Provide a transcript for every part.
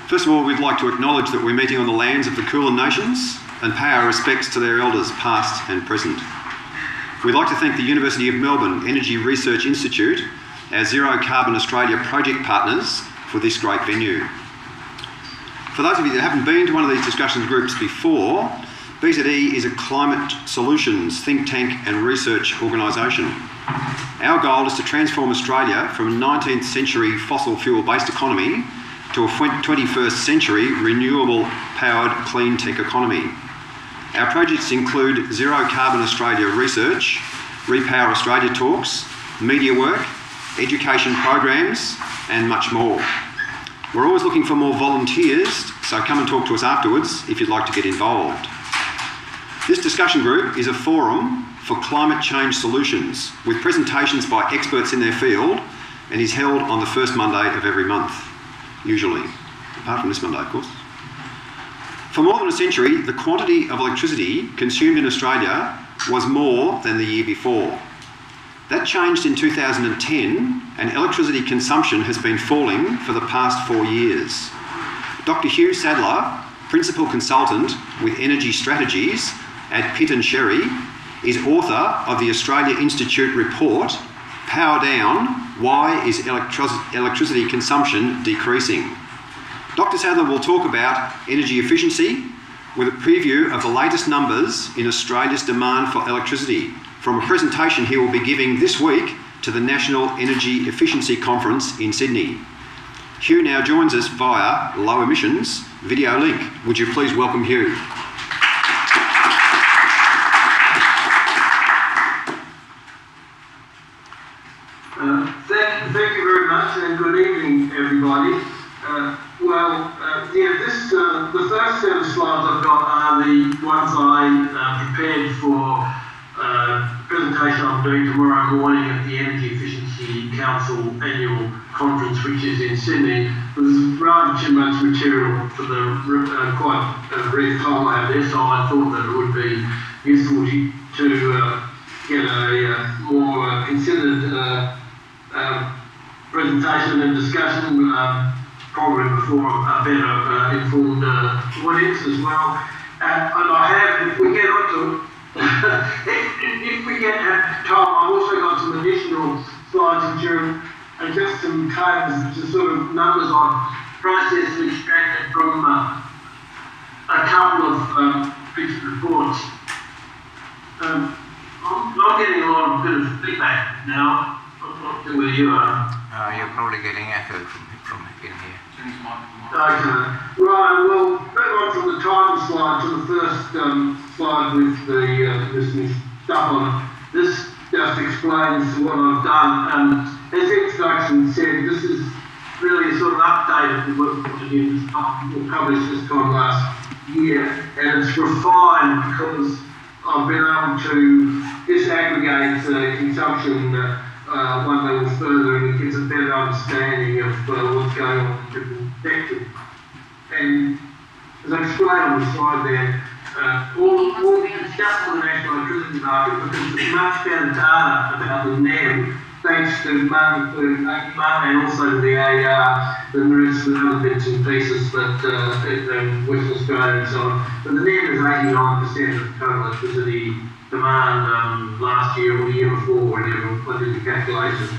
First of all, we'd like to acknowledge that we're meeting on the lands of the Kulin Nations and pay our respects to their elders, past and present. We'd like to thank the University of Melbourne Energy Research Institute, our Zero Carbon Australia project partners, for this great venue. For those of you that haven't been to one of these discussion groups before, B2E is a climate solutions think tank and research organisation. Our goal is to transform Australia from a 19th century fossil fuel-based economy to a 21st century renewable powered clean tech economy. Our projects include Zero Carbon Australia research, Repower Australia talks, media work, education programs, and much more. We're always looking for more volunteers, so come and talk to us afterwards if you'd like to get involved. This discussion group is a forum for climate change solutions with presentations by experts in their field and is held on the first Monday of every month, usually, apart from this Monday, of course. For more than a century, the quantity of electricity consumed in Australia was more than the year before. That changed in 2010, and electricity consumption has been falling for the past 4 years. Dr. Hugh Saddler, Principal Consultant with Energy Strategies at pitt&sherry, is author of the Australia Institute report, Power Down, Why is Electricity Consumption Decreasing? Dr. Saddler will talk about energy efficiency with a preview of the latest numbers in Australia's demand for electricity from a presentation he will be giving this week to the National Energy Efficiency Conference in Sydney. Hugh now joins us via low emissions video link. Would you please welcome Hugh? Thank you very much, and good evening, everybody. The first set of slides I've got are the ones I prepared for a presentation I'm doing tomorrow morning at the Energy Efficiency Council annual conference, which is in Sydney. There's rather too much material for the quite brief time I have there, so I thought that it would be useful to get a more considered presentation and discussion, probably before a better informed audience as well. And I have, if we get onto if we get time, I've also got some additional slides which are just some tables, just sort of numbers I've processed and extracted from a couple of bits of reports. I'm getting a lot of bit of feedback now. Not sure where you are. You're probably getting echoed from in here. Okay. Right, well, move on from the title slide to the first slide with the stuff on it. This just explains what I've done. As the introduction said, this is really a sort of update of the work that we published this time last year, and it's refined because I've been able to disaggregate consumption one level further, and it gives a better understanding of what's going on in different sectors. And as I explained on the slide there, all we discussed on the national electricity market because there's much better data about the NEM, thanks to mainly and also to the AER, than there is for other bits and pieces that in Western Australia and so on. But the NEM is 89% of total electricity demand last year or the year before, whenever I did the calculation.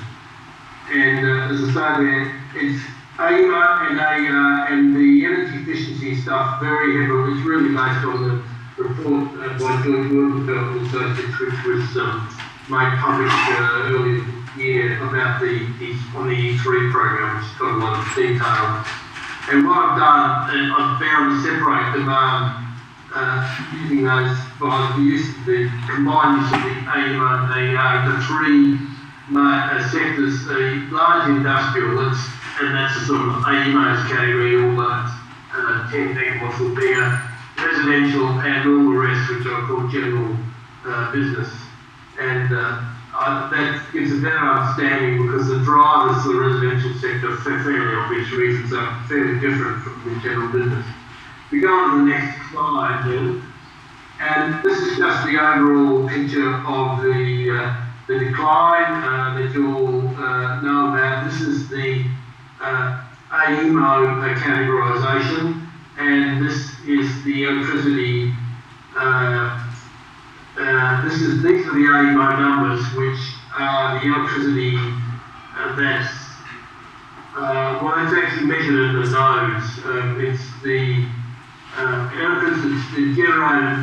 And as I say there, it's AEMO and AER and the energy efficiency stuff very heavily. It's really based on the report by George Wildenfeld and Associates, which was made public earlier this year about the E3 program, which has got a lot of detail. And what I've done, I've found to separate demand using those by the combined use of the AEMO and AER into three sectors: the large industrial, and that's the sort of AEMO's category, all the 10 megawatts or bigger, residential, and all the rest, which I call general business. And that gives a better understanding because the drivers of the residential sector, for fairly obvious reasons, are fairly different from the general business. We go on to the next slide then, and this is just the overall picture of the decline that you all know about. This is the AEMO categorisation, and this is the electricity. These are the AEMO numbers, which are the electricity that's actually measured in the nodes. It's the electricity generated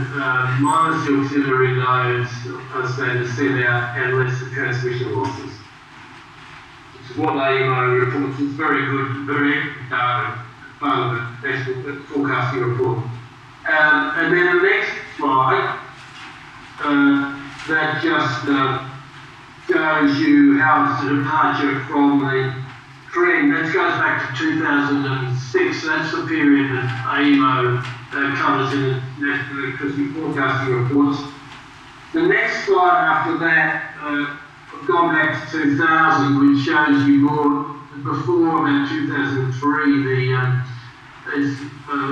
minus the auxiliary nodes, as they set out, and less the transmission losses. Which is what AEMO reports. It's very good, very accurate data, part of the national forecasting report. And then the next slide, that just shows you how it's a departure from the trend. That goes back to 2006. That's the period that AEMO covers in the National Electricity Forecasting Reports. The next slide after that, I've gone back to 2000, which shows you more before about 2003,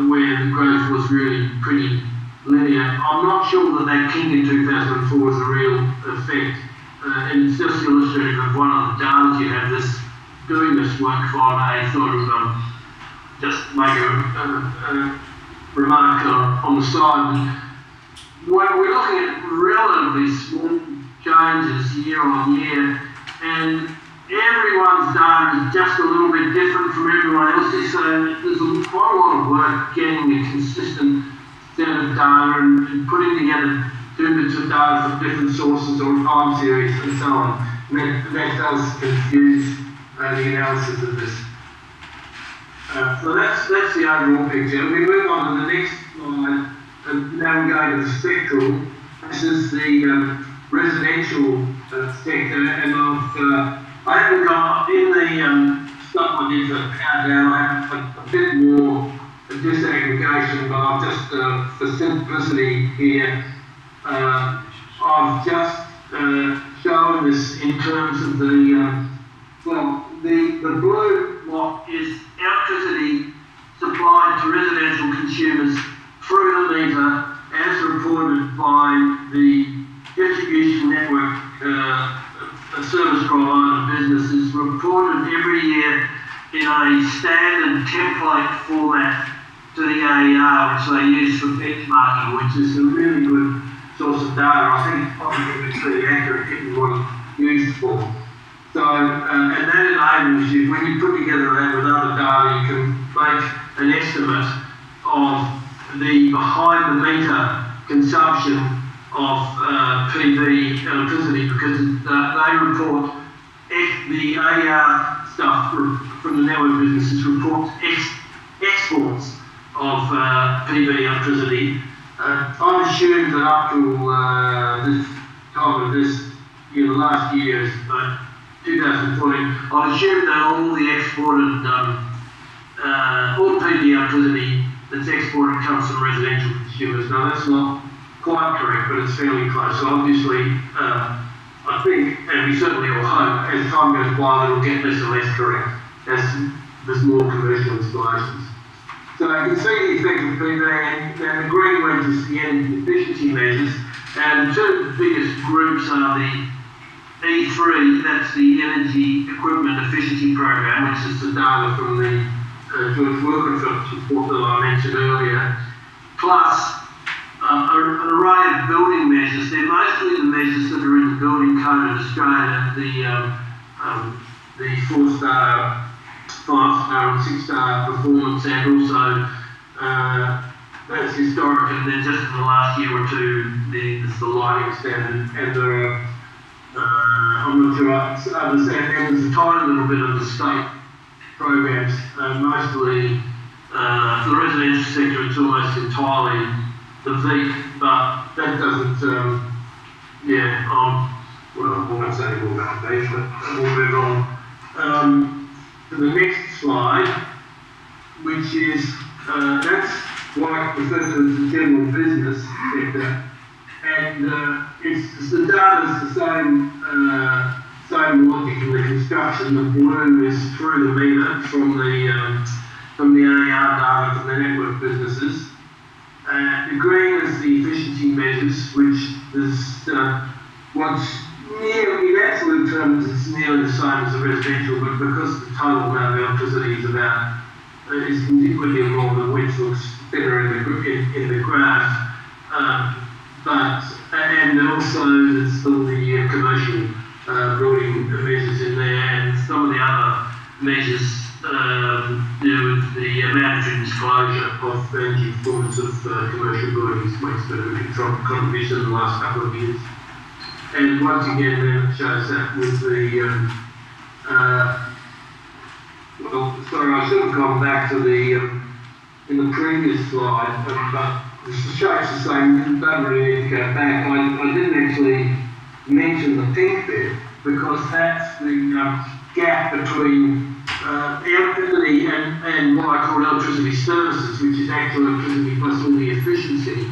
where the growth was really pretty linear. I'm not sure that king in 2004 is a real effect, and it's just illustrative of one of the data you have. Doing this work from a sort of just make a remark on the side. When we're looking at relatively small changes year on year, and everyone's data is just a little bit different from everyone else's, so there's quite a lot of work getting a consistent set of data and putting together 2 bits of data from different sources or time series and so on. And that does confuse the analysis of this. So that's the overall picture. We move on to the next slide, and now we go to the spectral. This is the residential sector, and I haven't got in the stuff I did for Countdown. I have a bit more disaggregation, but I've just for simplicity here, I've just shown this in terms of the the blue lot is electricity supplied to residential consumers through the meter as reported by the distribution network service provider businesses, reported every year in a standard template format to the AER, which they use for benchmarking, which is a really good source of data. I think probably it's pretty accurate given what it's used for. So, and that enables you, when you put together that with other data, you can make an estimate of the behind-the-meter consumption of PV electricity, because they report, the AER stuff from the network businesses reports exports of PV electricity. I've assumed that up to this time of this year, last year, 2014, I've assumed that all the exported, all PV electricity that's exported comes from residential consumers. Now that's not quite correct, but it's fairly close. So obviously, I think, and we certainly all hope, as time goes by, it'll get less and less correct as there's more commercial installations. So you can see the effect of PV, and the green wedge is the energy efficiency measures, and the 2 biggest groups are the E3, that's the Energy Equipment Efficiency Program, which is the data from the George Wilkenfeld's report that I mentioned earlier, plus an array of building measures. They're mostly the measures that are in the building code of Australia, the 4-star, 5-star and 6-star performance, and also that's historic, and then just in the last year or two, there's the lighting standard, and I'm not sure I understand, and there's a tiny little bit of the state programs, mostly for the residential sector, it's almost entirely the VEEP, but that doesn't, well, I won't say any more about VEEP, but we'll move on to the next slide, which is, that's what I refer to as the general business sector, and the data's the same logic in the construction. The blue is through the meter from the AER data from the network businesses. The green is the efficiency measures, which is what's nearly, that's absolute terms, it's nearly the same as the residential, but because the total amount of electricity is significantly more than which looks better in the graph. And also there's still the commercial building measures in there, and some of the other measures do with the mandatory disclosure of energy performance of commercial buildings makes a bit of a contribution in the last couple of years. And once again, then it shows that with the well, sorry, I should have gone back to the in the previous slide, but the shapes the same. You don't really need to go back. I didn't actually mention the pink bit because that's the gap between electricity and what I call electricity services, which is actual electricity plus all the efficiency.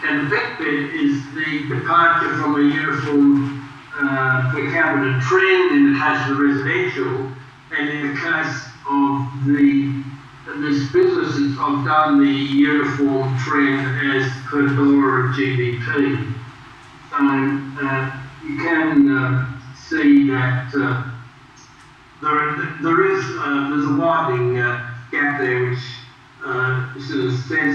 And the pink bit is the departure from a uniform per capita trend in the case of the residential, and in the case of this business, I've done the uniform trend as per dollar of GDP. So you can see that there's a widening gap there, which sort of says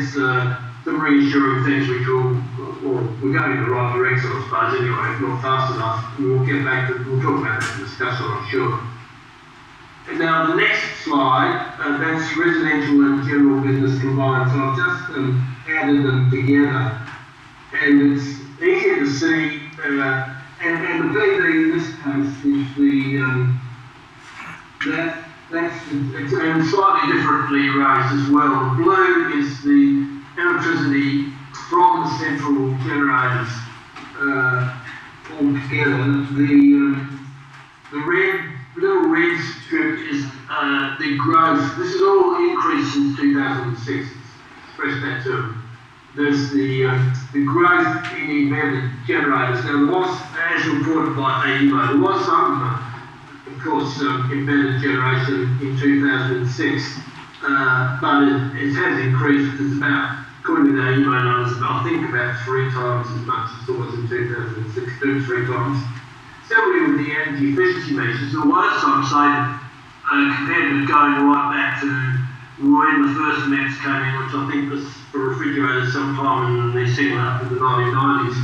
some reassuring things which we're going in the right direction, I suppose, anyway, if not fast enough. We'll talk about that in discussion, I'm sure. And now the next slide, that's residential and general business combined. So I've just added them together. And it's easier to see, and the PV in this case is it's slightly differently raised as well. The blue is the electricity from the central generators altogether. The little red strip is the growth. This is all increase since 2006. Express that term. There's the growth in embedded generators. Now, there was, as reported by AEMO, there was some, of course, embedded generation in 2006, but it has increased. It's about, according to the AEMO numbers, I think about 3 times as much as it was in 2006, 2-3 times. Similarly with the energy efficiency measures, there was some saving compared with going right back to when the first maps came in, which I think was for refrigerators sometime in the second half of the 1990s.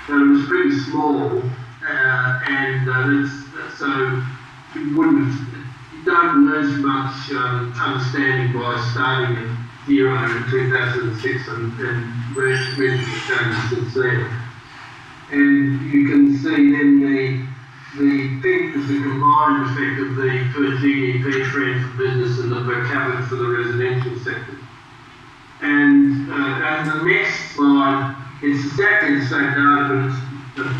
So it was pretty small, so you don't lose much understanding by starting at 0 in 2006 and reaching changes since then. And you can see then the pink is the combined effect of the per GDP trend for business and the per capita for the residential sector. And the next slide, it's exactly the same data, but it's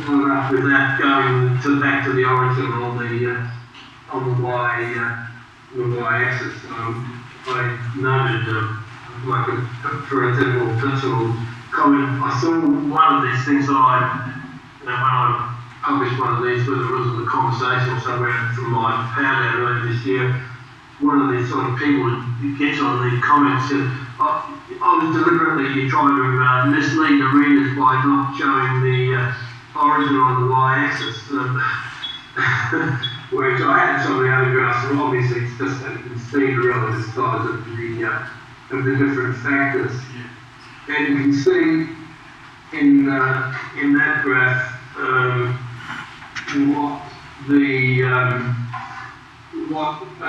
followed up with that going back to the origin on the y-axis. I noted, for example, personal comment. I saw one of these things when I published one of these, whether it was in the conversation or somewhere from my powder earlier this year, one of these sort of people gets on the comments said, I was deliberately trying to mislead the readers by not showing the origin on the y-axis, which I had some of the other graphs, and obviously it's just that you can see the relative size of the different factors. And you can see in that graph what I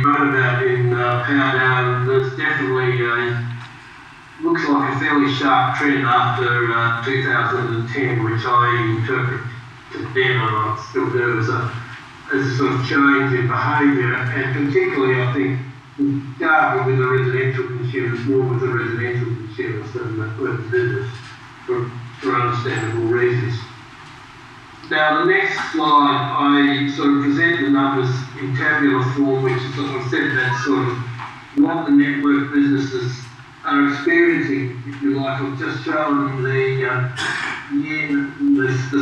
wrote about in Power Down. There's definitely looks like a fairly sharp trend after 2010, which I interpret then, and I still do, as a sort of change in behaviour, and particularly I think darker with the residential consumers, more with the residential consumers than with the business, for understandable reasons. Now the next slide, I sort of present the numbers in tabular form, which is, as I said, that's sort of what the network businesses are experiencing, if you like. I've just shown the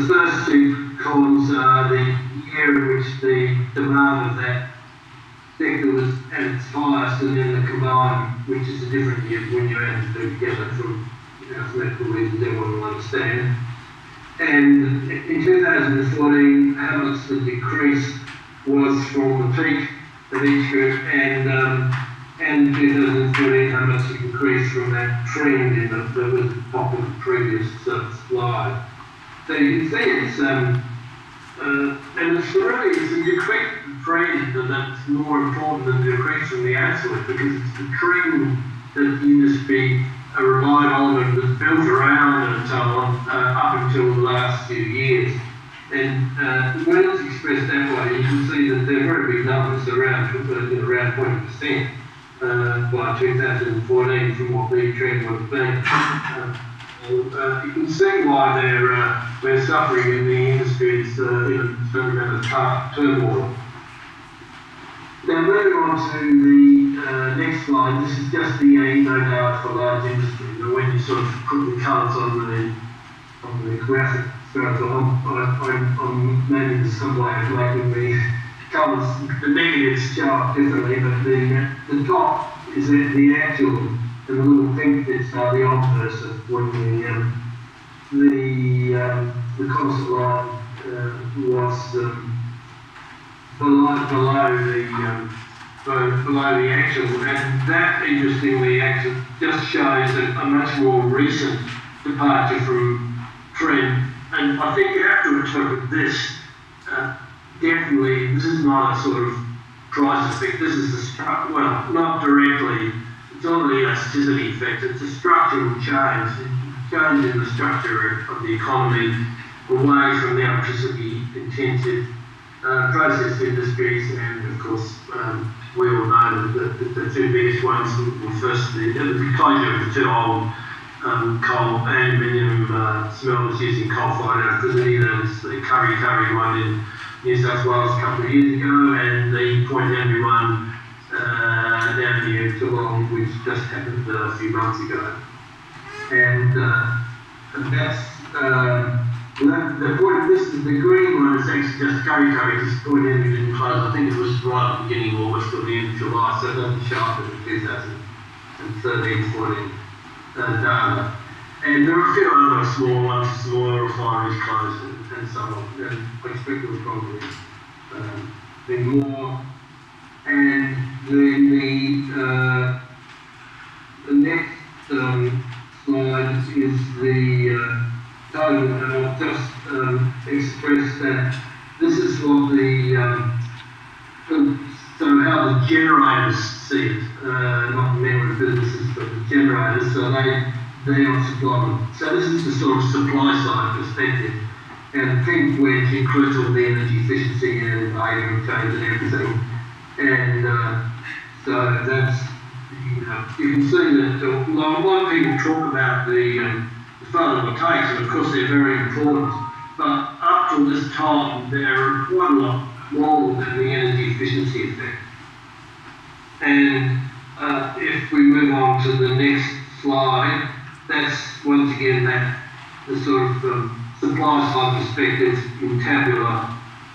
first 2 columns are the year in which the demand of that sector was at its highest, and then the combined, which is a different year when you add the two together from mathematical reasons everyone will understand. And in 2014, how much the decrease was from the peak of each group, and in 2014, how much the decrease from that trend in that was the top of the previous slide. So you can see it's, and it's really, it's a decrease trend that's more important than the decrease from the absolute, because it's the trend that the industry relied on and was built around and so on up until the last few years. And when it's expressed that way, you can see that they're very big numbers, around 20% by 2014 from what the trend would have been. You can see why we're suffering in the industry. It's in a certain amount of turmoil. Now moving on to the next slide, this is just the no data for large industry. Now when you sort of put the colours on the graphic, so I'm maybe there's some way of making the colours, the negatives show up differently, but the top is the actual, and the little pink bits are the obverse of when the constant line was below the actual, and that interestingly actually just shows a much more recent departure from trend. And I think you have to interpret this definitely. This is not a sort of price effect. This is well, not directly. It's not an elasticity effect. It's a structural change. Change in the structure of the economy away from the electricity-intensive process industries, and of course we all know that the two biggest ones were first the closure of the two old coal and aluminium smelters using coal-fired electricity. That's the Curry one in New South Wales a couple of years ago, and the Point Henry one down here in Geelong, which just happened a few months ago. And that's the point. This is the green one. Is actually just Curry. This Point Henry didn't close. I think it was right at the beginning of August or the end of July, so it doesn't show up in the 2013-14 data. And there are a few other small ones, smaller refineries closed and so on. And I expect there will probably be more. And the next slide is the total, and I'll just express that this is what so how the generators see it, not the memory businesses, but the generators, so they are supplying. So this is the sort of supply side perspective, and the pink wedge includes all the energy efficiency and data and change and everything. And so that's, you can see that a lot of people talk about the photovoltaics, and of course they're very important, but up till this time they're quite a lot more than the energy efficiency effect. And if we move on to the next slide, that's once again the sort of supply side perspective in tabular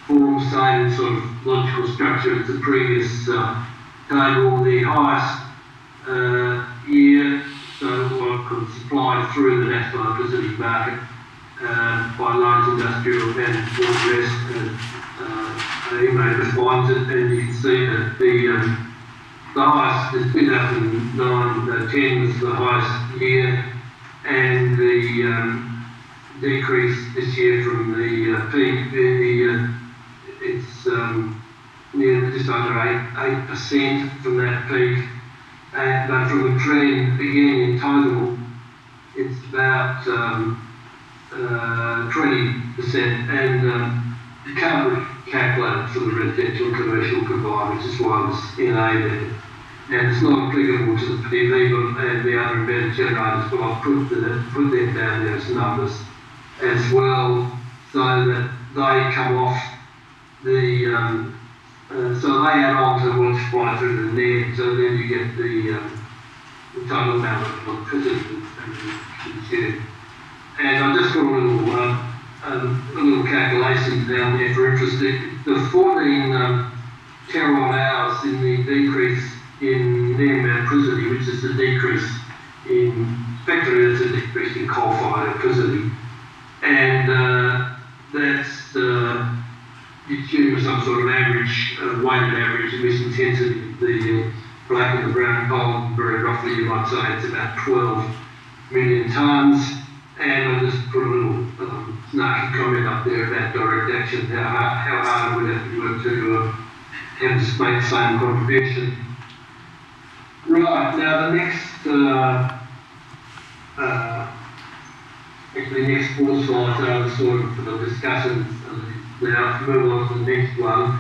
form, same sort of logical structure as the previous table. The highest year, so what could supply through the national electricity market by large industrial and all the rest, EMA defines it, and you can see that the highest is 2009-10 was the highest year, and the decrease this year from the peak, it's near just under 8% from that peak, but from the trend, again in total, it's about 20%, and you can't really calculate it for the residential and commercial combined, which is why it's in A there. And it's not applicable to the PV and the other embedded generators, but I'll put them down there as numbers as well, so that they come off the, so they add on to what's supplied through the net, so then you get the total amount of electricity consumed. And I just got a little calculation down there for interest. The 14 terawatt hours in the decrease in net electricity, which is the decrease in, effectively it's a decrease in coal-fired electricity. And that's you choose some sort of average, weighted average emission intensity of the black and the brown coal. Very roughly, you might say it's about 12 million tonnes. And I'll just put a little snarky comment up there about direct action, how hard we'd have to do it to have to make the same contribution. Right, now the next, actually the next 4 slides are sort of for the discussion. Now move on to the next one.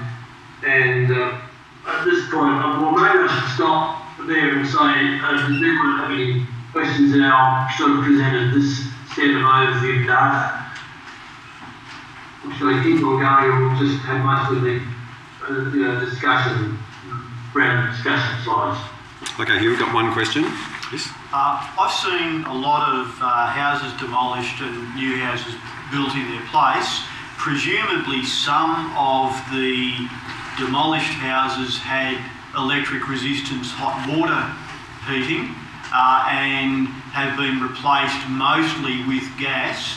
And at this point, well, maybe I should stop there and say, if you do have any questions now, sort of presented this set of overview data. Should I keep on going, or we'll just have most of the discussion, round discussion slides? Okay, here we've got one question. Yes? I've seen a lot of houses demolished and new houses built in their place. Presumably some of the demolished houses had electric resistance hot water heating and have been replaced mostly with gas.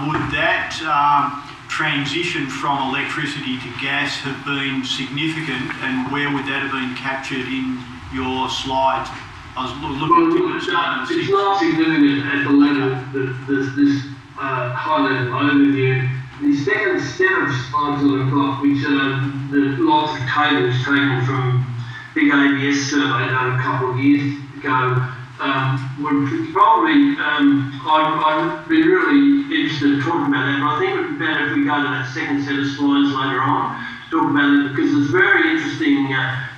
Would that transition from electricity to gas have been significant, and where would that have been captured in your slides? I was looking at slide 6. It's not significant at the level that this high-level overview. The second set of slides that I've got, which are lots of tables taken from big ABS survey done a couple of years ago, would probably, I'd be really interested in talking about that, but I think it would be better if we go to that second set of slides later on to talk about it, because there's very interesting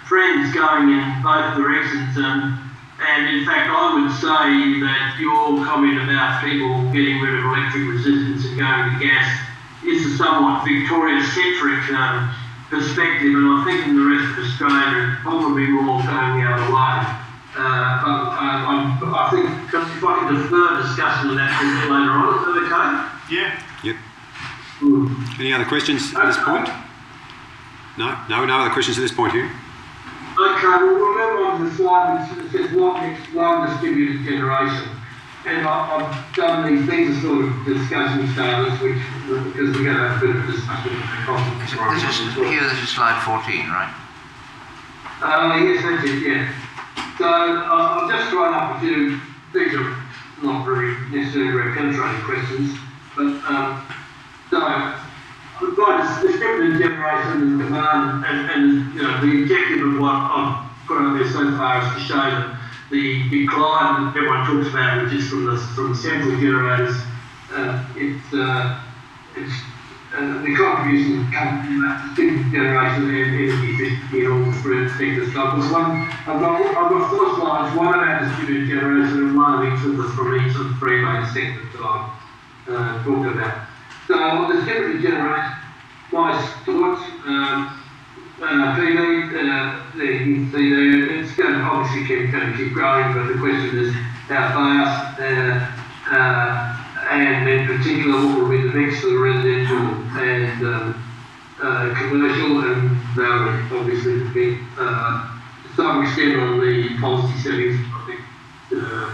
trends going in both directions. And in fact, I would say that your comment about people getting rid of electric resistance and going to gas is a somewhat Victoria-centric perspective, and I think in the rest of Australia it's probably more going the other way. But I think if I can defer discussion of that a bit later on, is that okay? Yeah. Yep. Any other questions at this point? No other questions at this point here. Okay, well, we'll move on to the slide which says one distributed generation. And I've done these things as sort of discussion starters, which, because we're going to have a bit of discussion with the conference tomorrow. This is slide 14, right? Yes, that's it, yeah. So I've just thrown up a few, these are not very necessarily very penetrating questions, but so we've got distributed generation and demand, and you know, the objective of what I've put up there so far is to show that the decline that everyone talks about, which is from the central generators, the contribution comes from that distributed generation and energy efficiency in all the three sectors. So I've got 4 slides, one about distributed generation and one of each of the three main sectors that I've talked about. So on distributed generation, my thoughts. PV, you can see there, it's going to obviously keep growing, but the question is how fast, and in particular what will be the mix of the residential and commercial, and that will obviously be to some extent on the policy settings. I think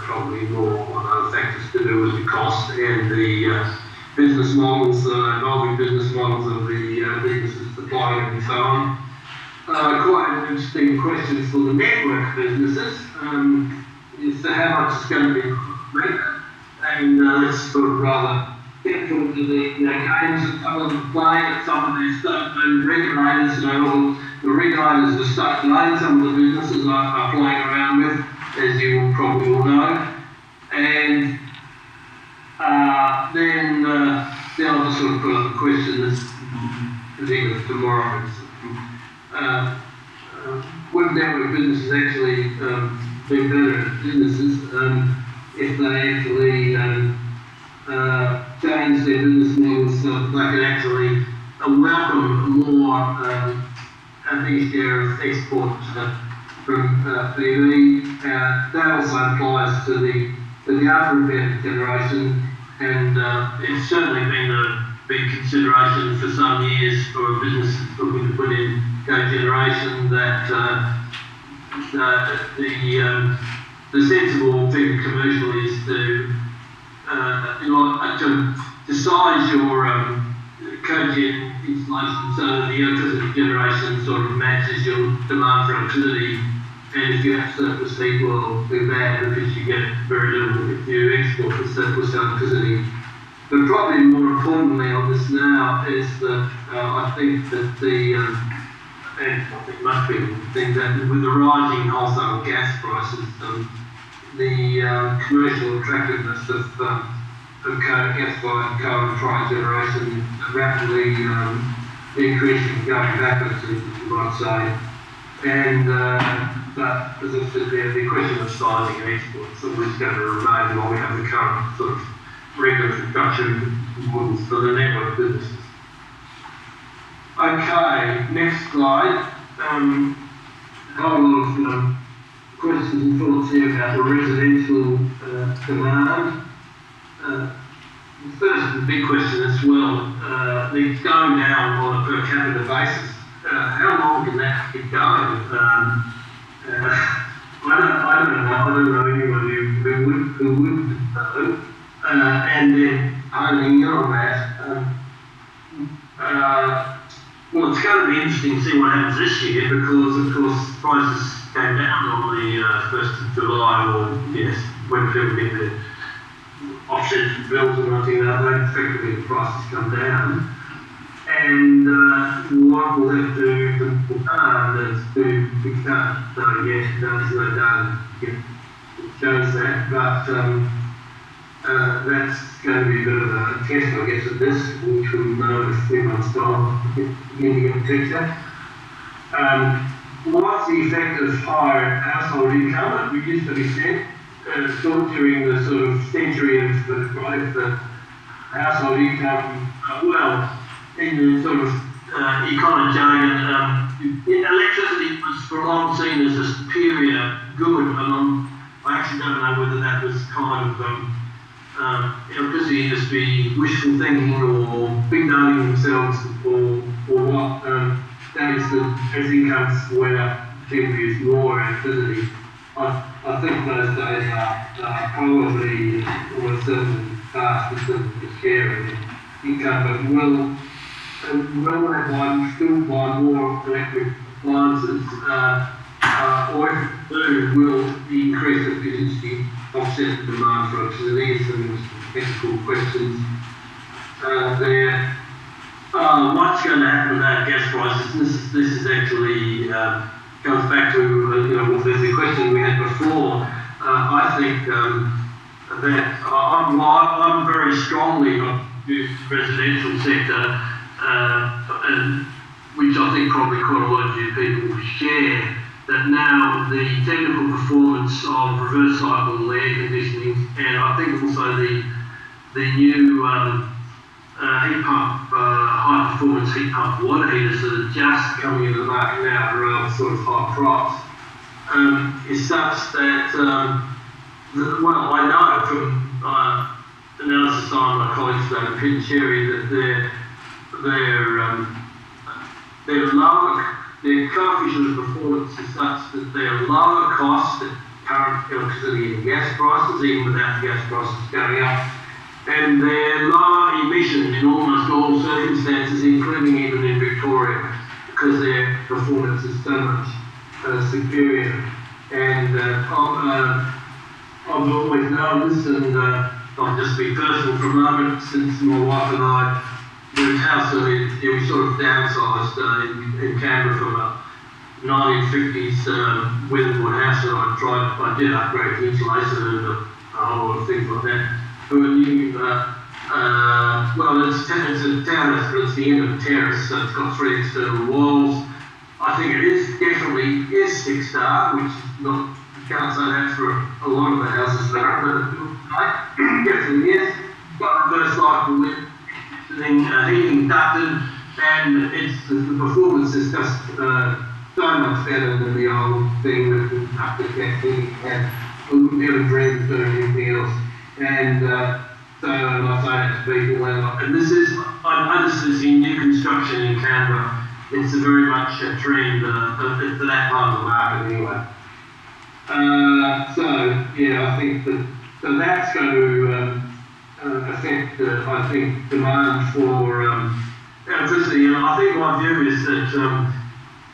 probably more on other factors to do with the cost and the business models, evolving business models of the businesses supplying and so on. Quite an interesting question for the network businesses is how much is going to be made, and that's sort of rather central to the games that some of them play at some of these state-owned regulators. You know, the regulators are state-owned, some of the businesses are playing around with, as you will probably all know, and then I'll just sort of put up the question that's particular tomorrow. Would network businesses actually be better businesses if they actually change their business models so that they could actually welcome more a big share of export from PV? That also applies to the unprepared generation, and it's certainly been a big consideration for some years for businesses looking to put in cogeneration that the sensible thing commercially is to size your cogen installation, so that the electricity generation sort of matches your demand for electricity. And if you have surplus heat, well, too bad, because you get very little if you export the surplus electricity. But probably more importantly on this now is that I think that and I think most people think that with the rising wholesale gas prices, the commercial attractiveness of gas-fired coal and power generation rapidly increasing, going backwards, you might say. And but as I said there, the question of sizing and export is always going to remain while we have the current sort of regular production models for the network businesses. Okay, next slide. A whole lot of questions and thoughts here about the residential demand. First, the big question as well, it's going down on a per capita basis. How long can that keep going? I don't know anyone who would know. And then honing in on that, well, it's going to be interesting to see what happens this year, because of course prices came down on the 1st of July, or yes, when people get their offset bills and everything like that, effectively the prices come down. And what will that do to demand? We can't know yet, there's no data yet that shows that, but that's going to be a bit of a test, I guess, of this, which we'll know in a few months' time, beginning of the picture. What's the effect of higher household income? It used to be said, during the sort of century of the growth, that household income, well, in the sort of economic jargon, electricity was for long seen as a superior good. I actually don't know whether that was kind of because the industry wishful thinking or big noting themselves or what. That is that as incomes went up, people use more electricity. I think those days are probably almost certainly past in terms of the share of income, but will still buy more electric appliances, or if it do, will the increased efficiency offset the demand for electricity? Some technical questions there. What's going to happen about gas prices? This is actually goes back to the question we had before. I think that I'm very strongly on the residential sector, and which I think probably quite a lot of you people share, that now the technical performance of reverse cycle air conditioning, and I think also the new heat pump, high performance heat pump water heaters that are just coming into the market now at a rather sort of high price, is such that, well, I know from analysis on my colleagues at pitt&sherry that they're lower, their coefficient of performance is such that they're lower cost than current electricity and gas prices, even without the gas prices going up. And they're lower emission in almost all circumstances, including even in Victoria, because their performance is so much superior. And I've always known this, and I'll just be personal for a moment. Since my wife and I moved house, we sort of downsized in Canberra from a 1950s weatherboard house, and I did upgrade the insulation and a whole lot of things like that. To a new, well, it's a townhouse, but it's the end of a terrace, so it's got 3 external walls. I think it is definitely 6-star, which is not, you can't say that for a lot of the houses there, but it definitely is. Got reverse cycle lift, heating ducted, and the performance is just so much better than the old thing with the ducted heating, and we wouldn't ever dream of doing anything else. And so I say that to people, and this is, I noticed this in new construction in Canberra. It's very much a trend for that part of the market anyway. So yeah, I think that's going to affect, I think, demand for electricity, and I think my view is that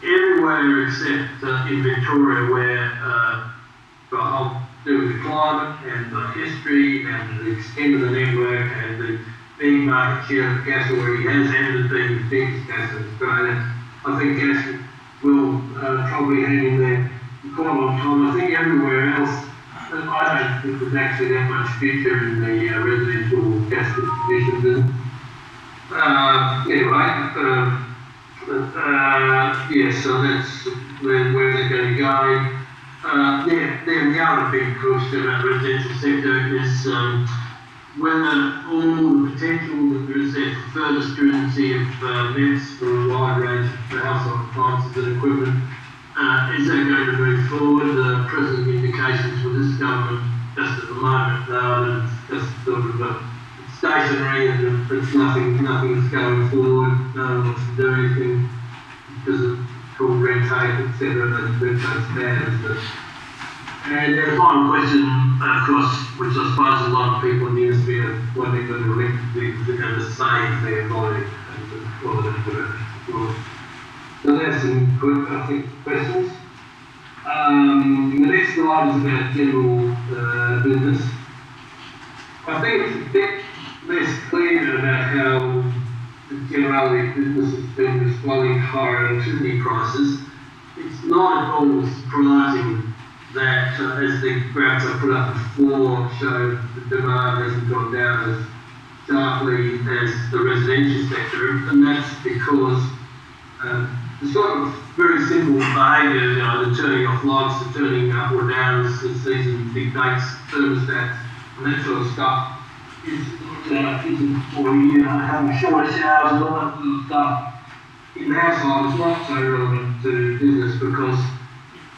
everywhere except in Victoria, where I'll do with the climate and the history and the extent of the network and the big market share that gas already has and the being the biggest gas in Australia, I think gas will probably hang in there for quite a long time. I think everywhere else, I don't think there's actually that much future in the residential gas distribution business. Yeah, so that's where they're going to go. The other big question about the residential sector is whether all the potential that there is there for further stringency of nets for a wide range of household appliances and equipment, is that going to move forward? The present indications for this government, just at the moment, just sort of stationary, and there's nothing that's going forward. No one wants to do anything because of called red tape, etc. And red tape's bad, isn't it? And the final question, of course, which I suppose a lot of people in the industry are wondering whether electric vehicles are going to save their volume and what they're going to do it. So there's some good, I think, questions. The next slide is about general business. I think it's a bit less clear about how the generality of business has been responding to higher electricity prices. It's not at all surprising that as the graphs I put up before show the demand hasn't gone down as sharply as the residential sector, and that's because it's sort of very simple behaviour, the turning off lights, the turning up or down as the season dictates, thermostats, and that sort of stuff. Having shorter showers and all that sort of stuff in the household is not so relevant to business because,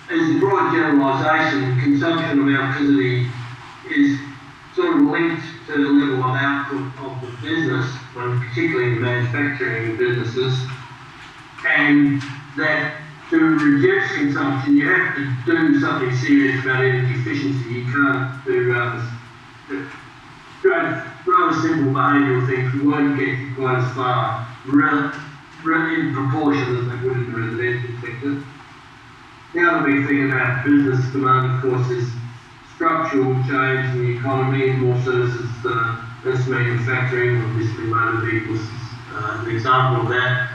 as a broad generalisation, consumption of electricity is sort of linked to the level of output of the business, particularly in manufacturing businesses, and that to reduce consumption you have to do something serious about energy efficiency. You can't do rather simple behavioural things. We won't get quite as far in proportion as they would in the residential sector. The other big thing about business demand, of course, is structural change in the economy, more services, less manufacturing, obviously motor vehicles is an example of that.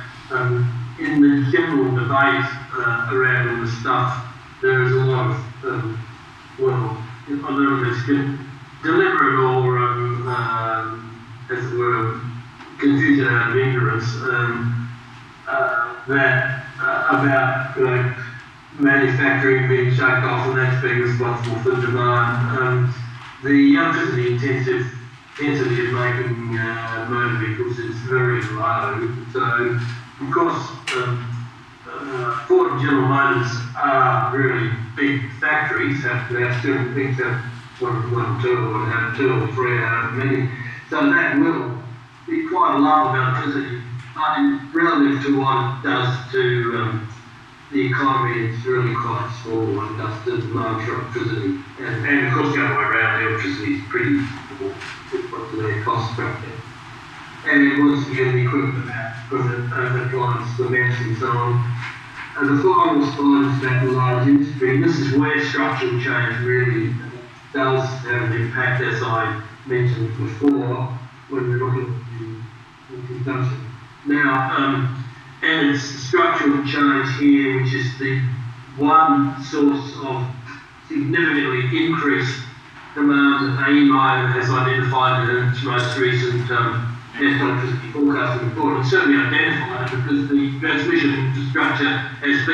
In the general debate around all this stuff, there is a lot of, I don't know if it's deliberate or, as it were, confusion out of ignorance, about manufacturing being shut off and that's being responsible for demand. The electricity intensity of making motor vehicles is very low. So, of course, Ford and General Motors are really big factories. They have certain things that one, two, or have 2 or 3 out of many. So that will be quite a lot of electricity, but relative to what it does to the economy, it's really quite small what it does to demand for electricity. And of course, the other way around, the electricity is pretty small with their cost structure. And once again, the equipment appliance, the mesh and so on. And the final slide is about the large industry. This is where structural change really does have an impact, as I mentioned before, when we're looking at the consumption. Now, and it's the structural change here, which is the one source of significantly increased demand that AEMO has identified in its most recent gas electricity forecasting report, and certainly identified it because the transmission infrastructure is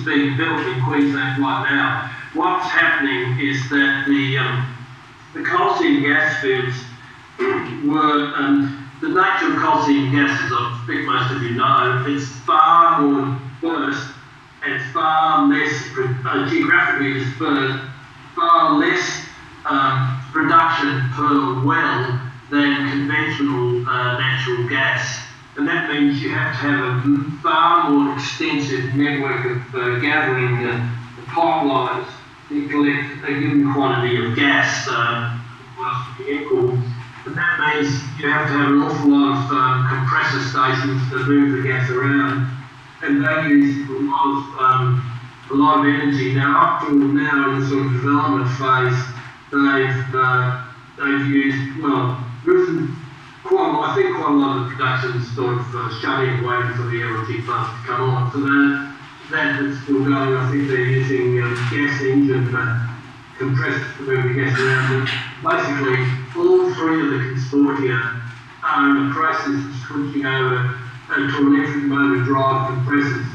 being built in Queensland right now. What's happening is that the coal seam gas fields were the nature of coal seam gas, as I think most of you know, it's far more dispersed and far less geographically dispersed, far less production per well than conventional natural gas. And that means you have to have a far more extensive network of gathering pipelines to collect a given quantity of gas and that means you have to have an awful lot of compressor stations installations to move the gas around, and they use a lot of energy. Now, up till now in the sort of development phase, they've used, well, risen quite a lot of production sort of shut-in waiting for the LNG plants to come on. So that is still going. I think they're using gas engine compressed to move the gas around. But basically, all three of the consortia are in the process of switching over to electric motor drive compressors.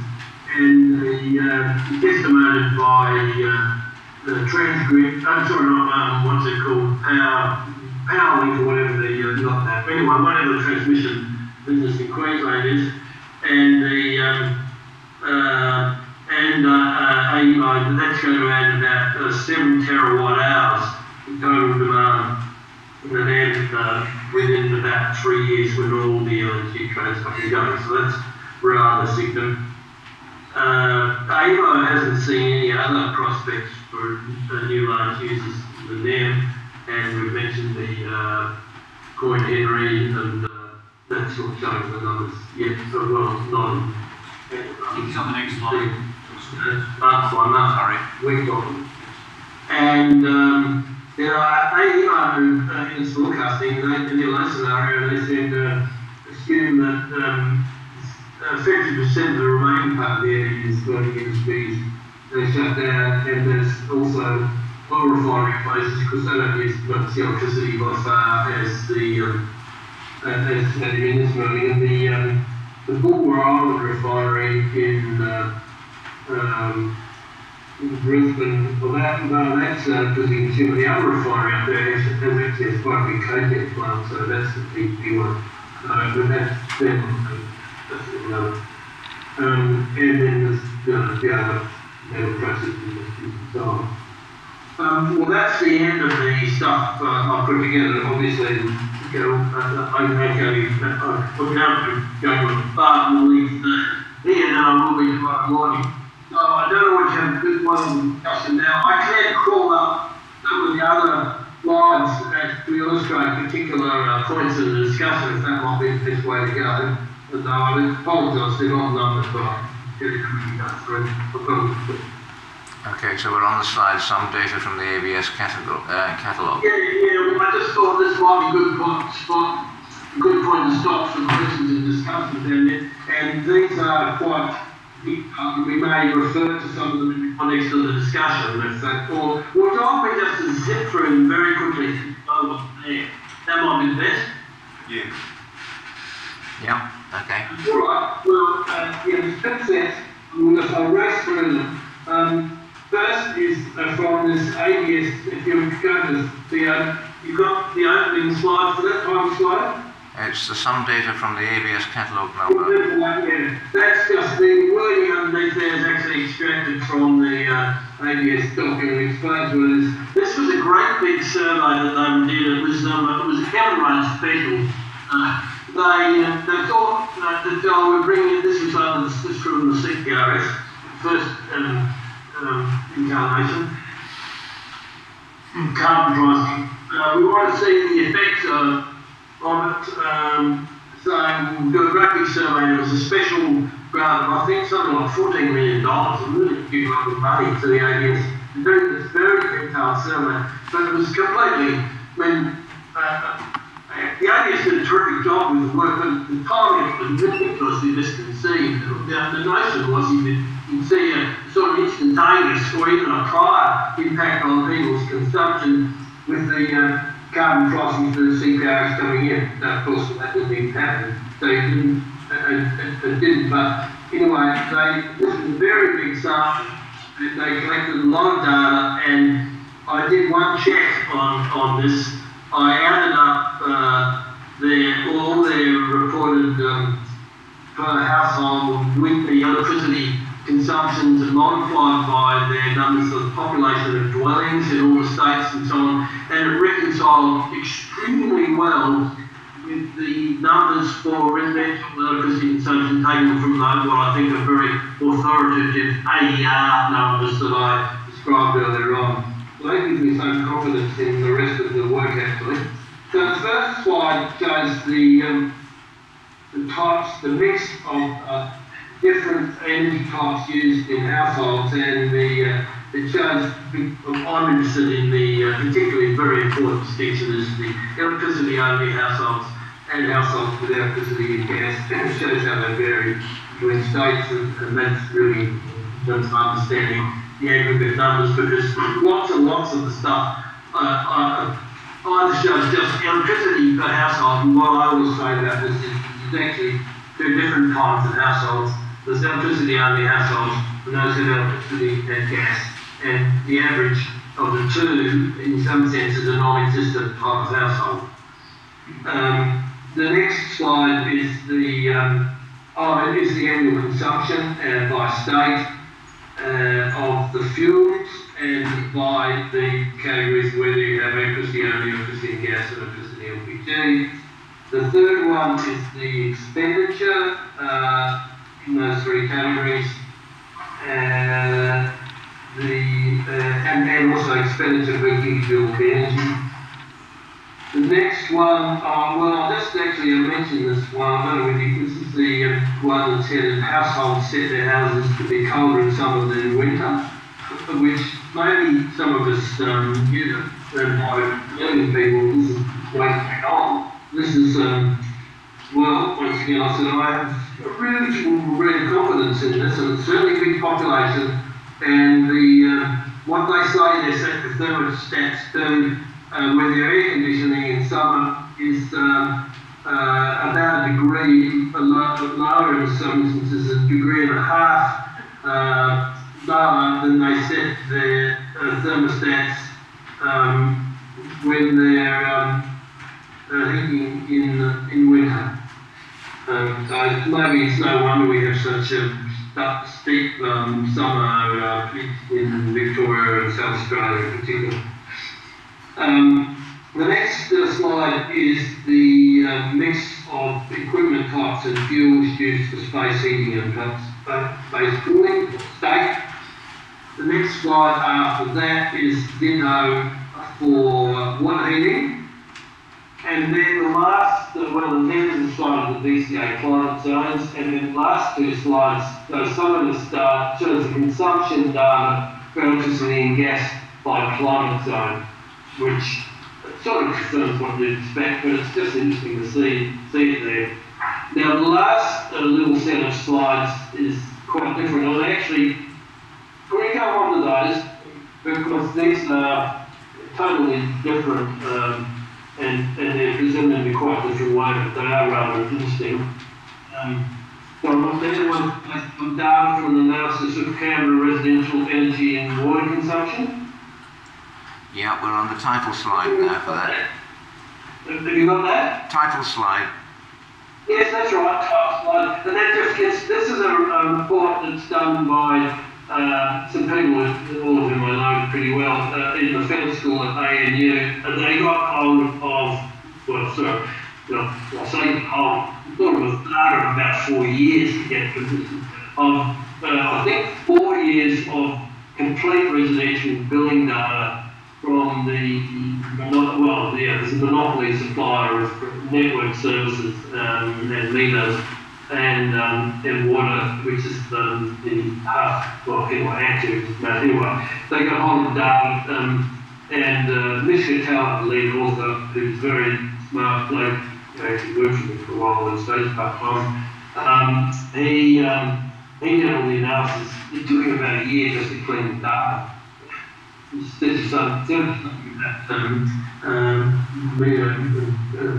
And it's estimated by the Transgrid, I'm sorry, not what's it called, Powerlink or whatever not that. Anyway, whatever the transmission business in Queensland is, and that's going to add about 7 terawatt hours in total demand within about 3 years when all the LNG trains are going. So that's rather significant. AEMO hasn't seen any other prospects for new large users than them, and we've mentioned the Coin Henry and that's not showing the numbers yet. So well, not. It's on the next slide. Sorry, we've got them. And there are AEMO in its forecasting in the low scenario, they seem to assume that 50% of the remaining part of the energy is burning industries they shut down, and there's also oil refinery places because they don't use much electricity by far as the is moving. And the Bulwer Island refinery in Brisbane, well that's because you can see the other refinery up there has actually quite a big coking plant, so that's the big one. But that's them. And then there's the other metal processing industries and so on. Well, that's the end of the stuff I put together. Obviously, I'm going to go on far and leave here, and I will be tomorrow morning. So I don't know what you have a good one discussion now. I can call up some of the other slides to illustrate particular points in the discussion, if that might be the best way to go. No, I apologise, they're not numbers, but I get it quickly go through. Okay, so we're on the slide, some data from the ABS catalogue. Yeah, well, I just thought this might be a good point to stop some questions and discussions, and these are quite, we may refer to some of them in the context of the discussion, or I'll be just to zip through them very quickly to know what's there. That might be the best. Yeah. Yeah. Okay. All right. Well, there's 10 sets. I'll race through them. First is from this ABS. If you go to you've got the opening slide for that time slide. It's the sum data from the ABS catalogue number. Yeah, that's just the wording underneath there is actually extracted from the ABS document. It explains what it is. This was a great big survey that they did. It was a Cameron special. They thought that we're bringing it, this was from the CPRS, first incarnation, carbon pricing. We want to see the effects of it, so we'll do a graphic survey. There was a special grant of, I think, something like $14 million, a really big lump of money to the ABS. It's very detailed survey, but it was completely, the ABS did a terrific job with the work, but the timing was ridiculously misconceived. The notion was you'd see a sort of instantaneous or even a prior impact on people's consumption with the carbon pricing for the CPRs coming in. Now, of course, that didn't happen. So it didn't. But anyway, this was a very big sample. They collected a lot of data, and I did one check on this. I added up all their reported per household weekly electricity consumptions and multiplied by their numbers of the population of dwellings in all the states and so on, and it reconciled extremely well with the numbers for residential electricity consumption taken from those what I think are very authoritative AER numbers that I described earlier on. So that gives me some confidence in the rest of the work actually. So the first slide shows the the mix of different energy types used in households, and it shows. I'm interested in the particularly very important distinction is the electricity-only households and households with electricity and gas. And it shows how they vary between states, and that's really in terms of understanding the aggregate numbers, because lots and lots of the stuff either shows just electricity per household, and what I will say about this is actually two different kinds of households. There's electricity-only households and those who have electricity and gas, and the average of the two, in some sense, is a non-existent type of household. The next slide is the annual consumption by state of the fuels and by the categories whether you have electricity only, electricity and gas, or electricity LPG. The third one is the expenditure in those three categories, and also expenditure per gigajoule of energy. The next one, well, this actually I mentioned this one, I don't know whether this is the one that said that households set their houses to be colder in summer than in winter, which maybe some of us use it, and by million people, this is way back on. This is, well, once again, I said I have a real confidence in this, and it's certainly a big population, and what they say they set the thermostats to with their air conditioning in summer is about a degree lower in some instances, a degree and a half lower than they set their thermostats when they're heating in winter. So maybe it's no wonder we have such a steep summer in Victoria and South Australia in particular. The next slide is the mix of equipment types and fuels used for space heating and space cooling, state. The next slide after that is ditto for water heating. And then the last, well, then is the slide of the VCA climate zones, and then the last two slides, some of the start shows the consumption data for electricity and gas by climate zone, which sort of confirms what you'd expect, but it's just interesting to see it there. Now the last little set of slides is quite different, and actually, we're going to go on to those, because these are totally different, and they're presented in a quite different way, but they are rather interesting. So I'm some data from the analysis of Canberra residential energy and water consumption. Yeah, we're on the title slide now for that. Have you got that? Title slide. Yes, that's right, title slide. And that just gets, this is a report that's done by some people, all of whom I know pretty well, in the Federal School at ANU, and they got hold of, well, sorry, I'll say hold of data of about 4 years to get to this, of, I think 4 years of complete residential billing data from the, well, yeah, there's a monopoly supplier of network services and meters and water, which is the half, well, anyway, actually, anyway, they got hold of data, and Mr. Talent, the lead author, who's very smart bloke, actually worked for me for a while and stays part-time, he did all the analysis. It took him about a year just to clean the data. There's some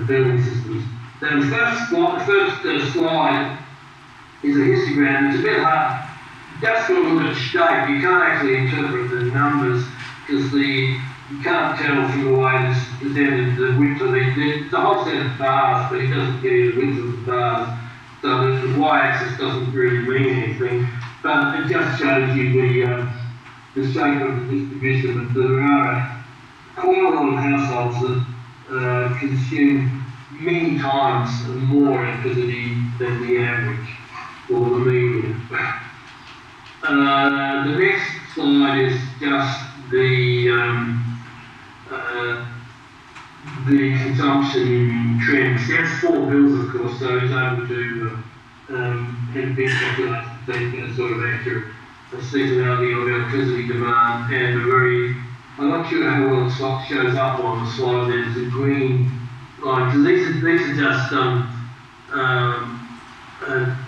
building systems. Now the first slide is a histogram. It's a bit hard. Just got to look at shape. You can't actually interpret the numbers because you can't tell from the way this is presented the width of the whole set of bars, but it doesn't give you the width of the bars. So the y-axis doesn't really mean anything, but it just shows you the shape of the distribution. But there are quite a lot of households that consume many times more electricity than the average or the median. The next slide is just the the consumption trends. He has 4 bills, of course, so he's able to have big calculations taking a sort of accurate seasonality of electricity demand, and a very, I'm not sure how well it shows up on the slide. There's a green line, because these are just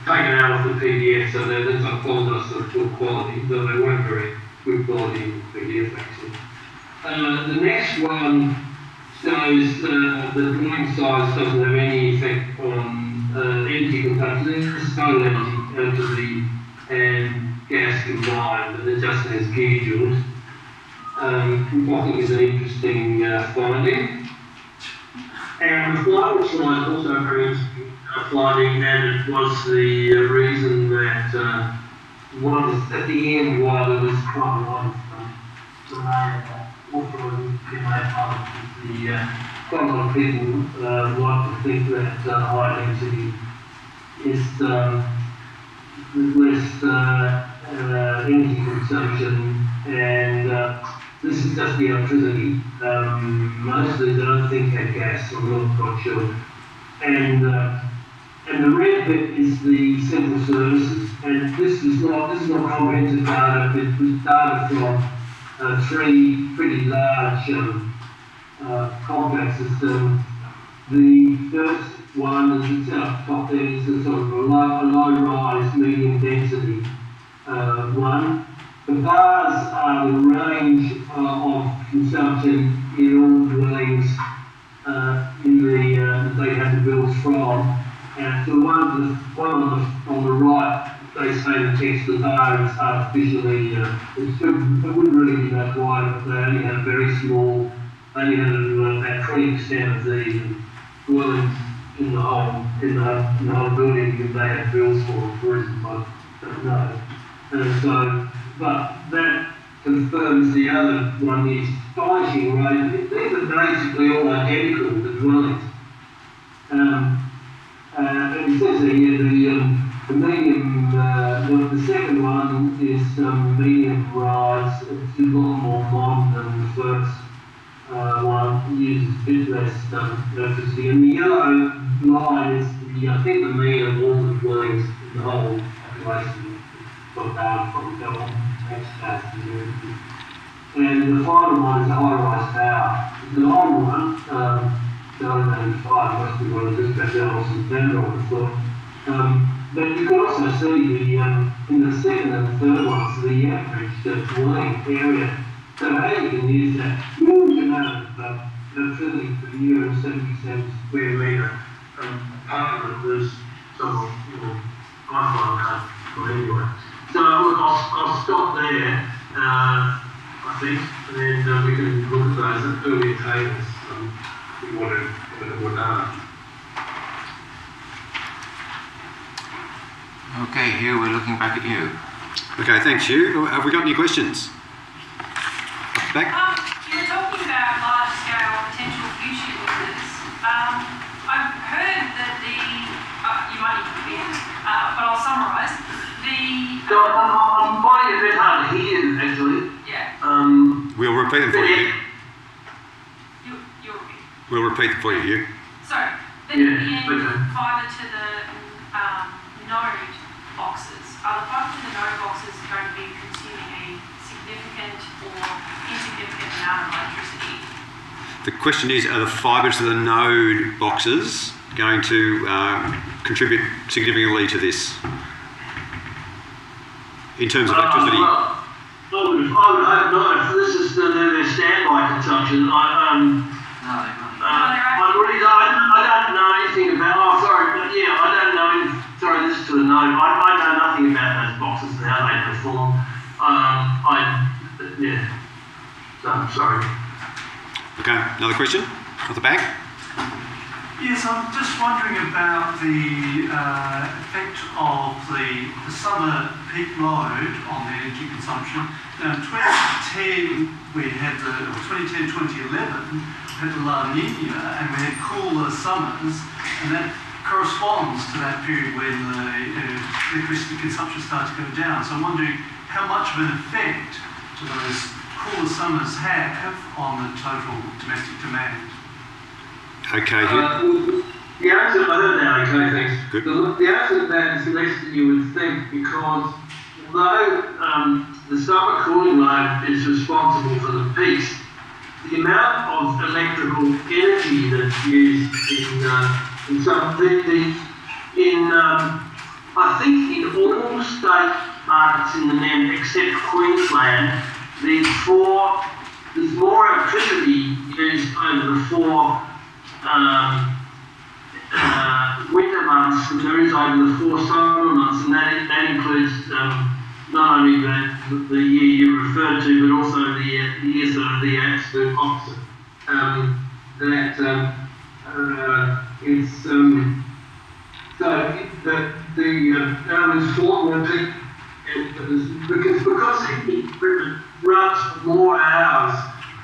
taken out of the PDF, so that's I apologise for the poor quality, though they weren't very good quality in the PDF actually. The next one shows the drawing size doesn't have any effect on energy consumption. It's total energy, electricity and gas combined, but it just has gigajoules. Which I think is an interesting finding. And the final slide also very interesting finding, and it was the reason that at the end why there was quite a lot of demand quite a lot of people like to think that high density is less energy consumption, and this is just the electricity. Most of these I don't think had gas, I'm not quite sure. And the red bit is the central services, and this is not comprehensive data. It was data from 3 pretty large complexes. The first one is it's up top there. It's a sort of a low-rise, medium density one. The bars are the range of consumption in all dwellings that they have the bills from. And the one on the right, they say the text of the bar is artificially, it wouldn't really be that wide, but they only have very small, only have about 20% of the dwellings in the whole building that they have bills for reasons I don't know. And so, but that confirms the other one, the astonishing rate. These are basically all identical, the dwellings. And it says here the medium, the second one is medium rise. It's a lot more modern than the first one. It uses a bit less electricity. And the yellow line is I think the mean of all the dwellings in the whole population. And the final one is a high-rise tower. The long one, 1985, must be one of the best Ellison founder on the floor. But you can also see in the second and third ones, the average dwelling area. So how you can use that huge amount of electricity per year of 77 square metre apartment was somewhat, I find anyway. So look, I'll stop there, I think, and then we can look at those earlier tables if we want to get a bit more data. Okay, Hugh, we're looking back at you. Okay, thanks, Hugh. Have we got any questions? Back? You were talking about large-scale potential future users. I've heard that you might need to repeat it, but I'll summarise. So I'm finding it a bit hard to hear, actually. Yeah. We'll repeat them for you. You'll repeat. We'll repeat them for you, Hugh. So, the fibre to the node boxes. Are the fibre to the node boxes going to be consuming a significant or insignificant amount of electricity? The question is, are the fibre to the node boxes going to contribute significantly to this? In terms of electricity? I would hope not. This is their standby consumption. I don't know anything about. I don't know. Sorry, this is to the node. I know nothing about those boxes and how they perform. So I'm sorry. Okay, another question at the back. Yes, I'm just wondering about the effect of the summer peak load on the energy consumption. Now, in 2010, we had 2011, we had the La Nina, and we had cooler summers, and that corresponds to that period when the electricity consumption started to go down. So I'm wondering how much of an effect do those cooler summers have on the total domestic demand? Okay, Hugh. The answer, I heard that, okay, thanks. Good. The answer to that is less than you would think, because although the summer cooling load is responsible for the peaks, the amount of electrical energy that's used in some I think in all state markets in the NEM except Queensland, there's more electricity used over the 4 winter months than there is over the 4 summer months, and that includes not only the year you referred to, but also the years that are the absolute opposite. There's 4 more peak, because heating equipment runs for more hours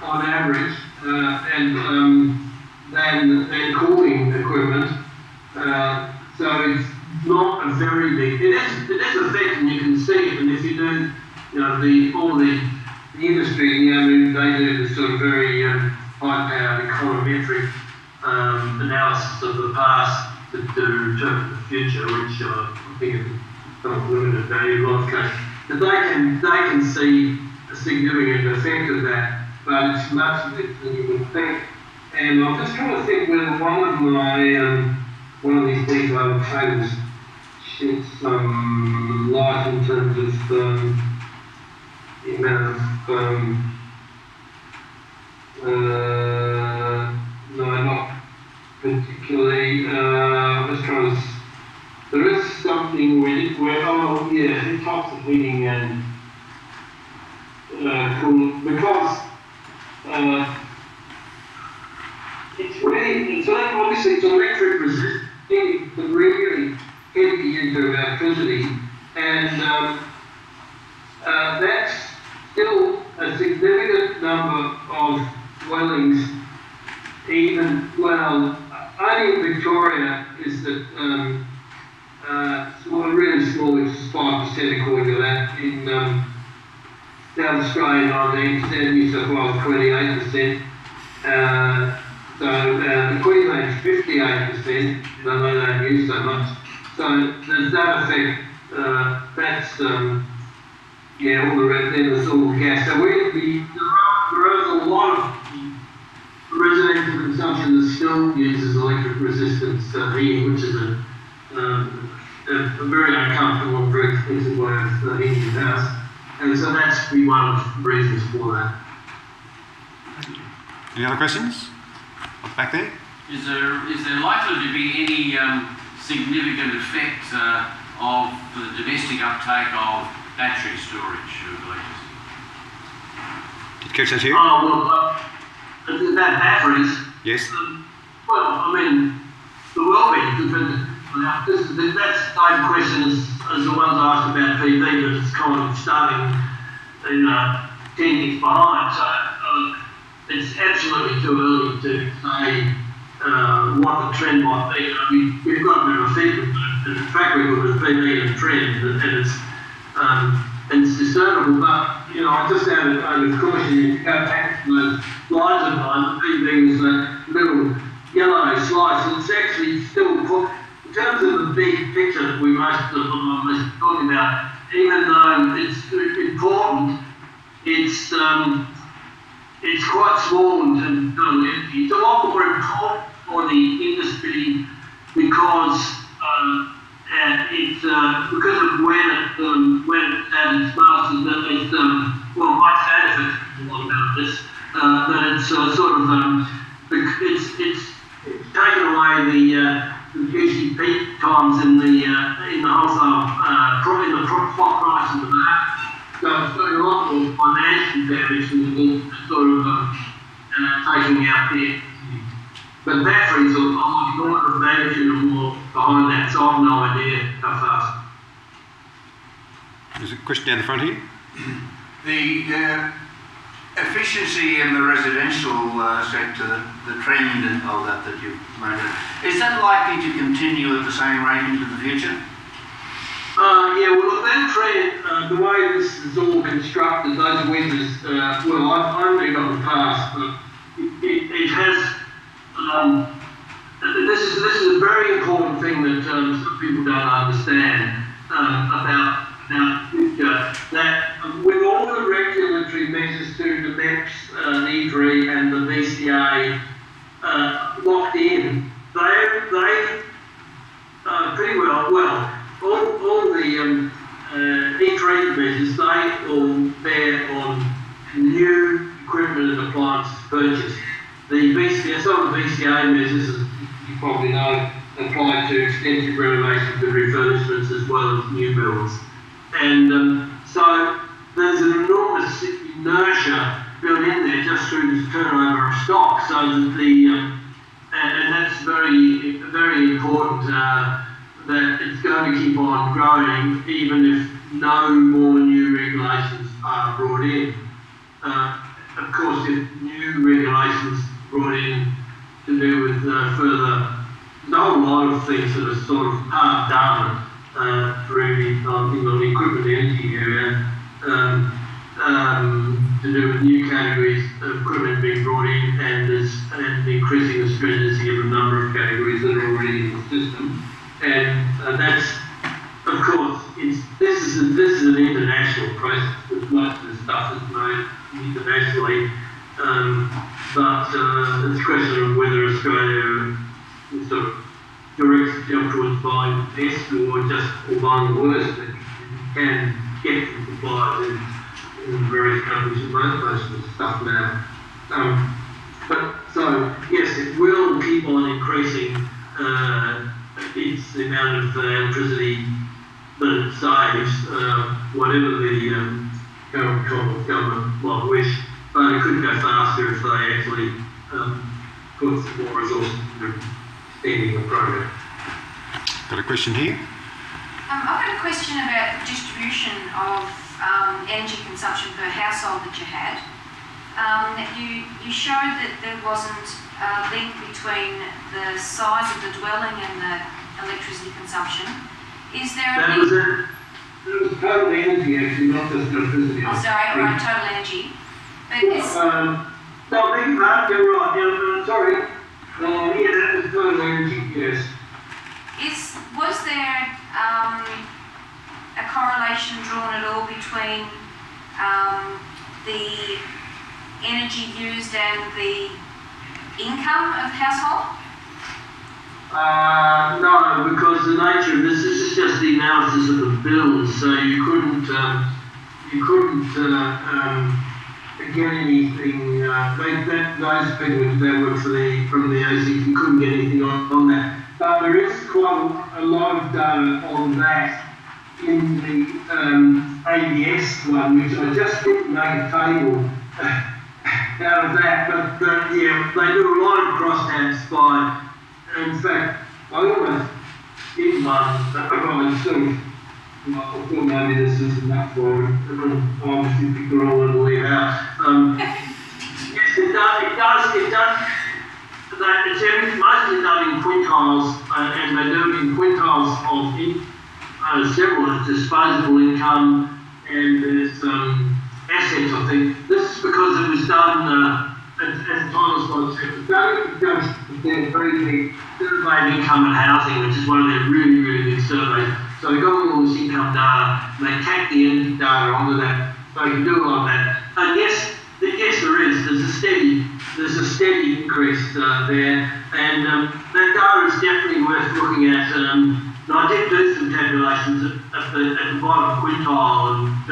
on average than cooling equipment. So it's not a very big. It is affecting. You can see it, and if you do, all the industry, they do the sort of very high-powered econometric analysis of the past to determine the future, which I think is of limited value in a lot of cases. But they can see a significant effect of that, but it's much less than you would think. And I'm just trying to think whether one of these detailed tables sheds some light in terms of the amount of no, not particularly. I'm just trying to. There is something where oh yeah, it talks of heating and cooling, because obviously it's electric resisting, the really heavy into electricity, and that's still a significant number of dwellings. Even only in Victoria is that really small, which is 5% according to that. In South Australia 19%, New South Wales 28%. So Queensland is 58%, though they don't use so much. So there's that effect. That's all the rest. Then there's all the gas. So there is a lot of residential consumption that still uses electric resistance heating, which is a very uncomfortable and very expensive way of heating your house. And so that's one of the reasons for that. Any other questions? Back there? Is there likely to be any significant effect of the domestic uptake of battery storage of electricity? Did you catch that here? Oh, well, about batteries. Yes. Well, I mean, the world be that's the same question as the ones asked about PV, but it's kind of starting 10 years behind. So it's absolutely too early to say what the trend might be. I mean, we've got a bit of a track record with PV and trend, and it's discernible. But I just out of caution, you go back to those slides of mine. The PV was a little yellow slice, and it's actually still put. In terms of the big picture that we most talking about, even though it's important, it's quite small in terms of total energy. It's a lot more important for the industry because because of when it's at its most, and that it's Mike Saddler a lot about this, that it's it's taken away the usually peak times in the wholesale probably the spot price of the market. So it's doing a lot more financial damage than it is taking out there. But batteries are on the order of magnitude or more behind that, so I've no idea how fast. There's a question down the front here. The efficiency in the residential sector, the trend and all that you've made, is that likely to continue at the same rate into the future? Well, that trend, the way this is all constructed, those windows, I've only got the past, but it has this is a very important thing that some people don't understand about that with all the regulatory measures through the MEPS, E3 and the VCA locked in, they pretty well, all the E3 measures, they all bear on new equipment and appliances purchased. The VCA, some of the VCA measures, as you probably know, apply to extensive renovations and refurbishments as well as new builds. And so there's an enormous inertia built in there just through this turnover of stock. So that and that's very, very important that it's going to keep on growing even if no more new regulations are brought in. Of course, if new regulations brought in to do with further, there's a whole lot of things that are sort of half done through the equipment energy area to do with new categories of equipment being brought in and increasing the stringency of a number of categories that are already in the system. And that's, of course, this is an international process. Most of the stuff is made internationally, but it's a question of whether Australia sort of directs itself towards buying the best or buying the worst that you can get from suppliers in various countries and most of the stuff now. But so yes, it will keep on increasing its amount of electricity that it saves, whatever the government might wish, but it could go faster if they actually put some more resources into extending the program. Got a question here? I've got a question about the distribution of energy consumption per household that you had. You showed that there wasn't a link between the size of the dwelling and the electricity consumption. Is there a link? It was total energy actually, not just electricity. Oh, sorry, all right, total energy. But it's... no, beg your pardon, you're right. Sorry. Yeah, that was total energy, yes. Was there a correlation drawn at all between the energy used and the income of the household? No, because the nature of this is just the analysis of the bills, so you couldn't get anything. Those people that work from the ACC couldn't get anything on that. But there is quite a lot of data on that in the ABS one, which I just didn't make a table out of that. But yeah, they do a lot of crosstabs by. In fact, I almost did one that I sort of, I thought maybe this is enough for it. Obviously, people all want to leave out. Yes, it does. It's mostly done in quintiles, and they do it in quintiles of several disposable income, and there's assets, I think. This is because it was done, as Thomas was saying, it goes their very big survey of income and housing, which is one of their really, really big surveys. So they got all this income data, and they tack the energy data onto that, so you can do a lot of that. And yes, there is. There's a steady increase there, and that data is definitely worth looking at. I did do some tabulations at the bottom quintile, and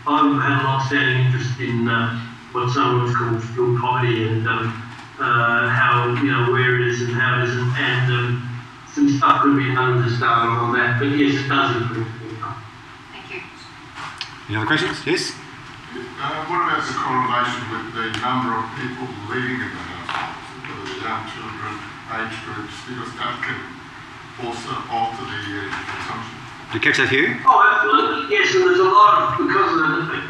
I've had a long-standing interest in what someone's called fuel poverty and how, where it is and how it isn't, and some stuff could be done with this data on that. But yes, it does improve income. Thank you. Any other questions? Yes? What about the correlation with the number of people living in the households, whether they're young children, age groups, because that can also alter the energy consumption? Did you catch that, Hugh? Oh, absolutely. Yes, and there's a lot of, because it